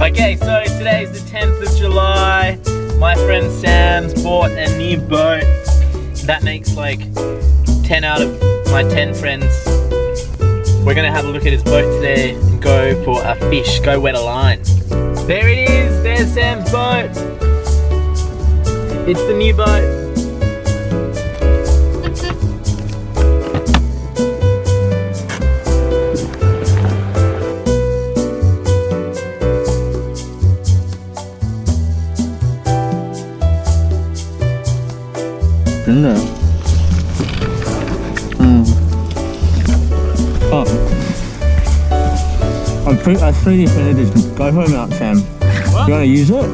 Okay, so today's the 10th of July. My friend Sam's bought a new boat. That makes like 10 out of my 10 friends. We're gonna have a look at his boat today and go for a fish, go wet a line. There it is, there's Sam's boat. It's the new boat. Đúng rồi. Oh. I 3D printed this GoPro mount, Sam. What? You want to use it?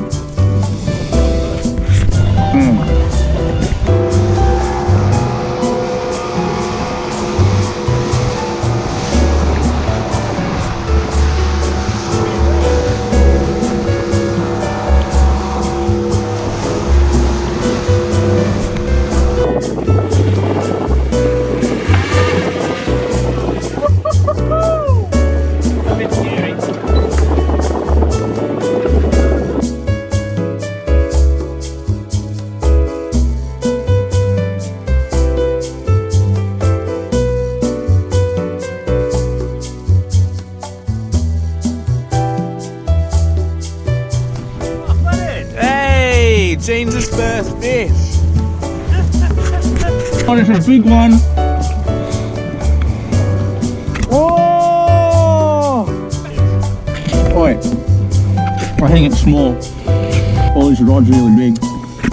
James' first fish. Oh, this is a big one. Oh! Oi. I think it's small. All these rods are really big.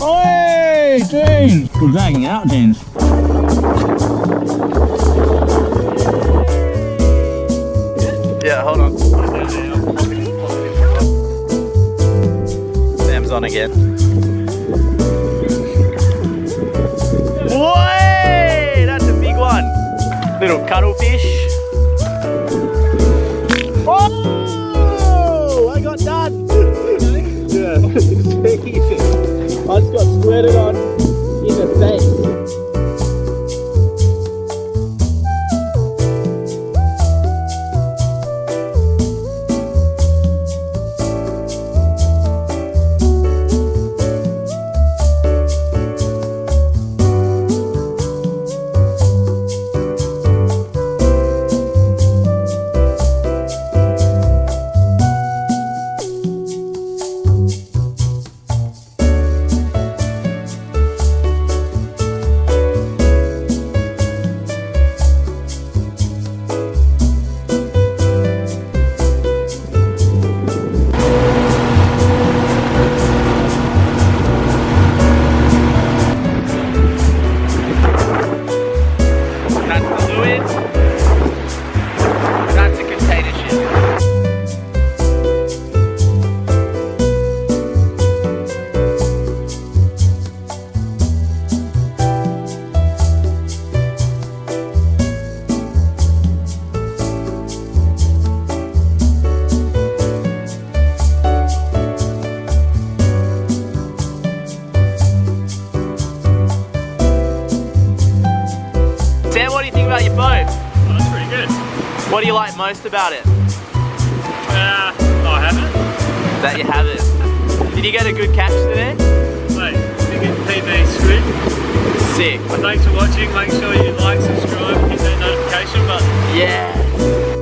Oi, James! We're dragging out, James. Yeah, hold on. Sam's on again. Boy, that's a big one. Little cuttlefish. Oh, I got done. Yeah, I just got squirted on in the face. That's a container ship. Sam, what do you think about your boat? That's pretty good. What do you like most about it? I haven't. That you have it. Did you get a good catch today? Mate, you get PB squid. Sick. Thanks for watching. Make sure you like, subscribe, hit that notification button. Yeah.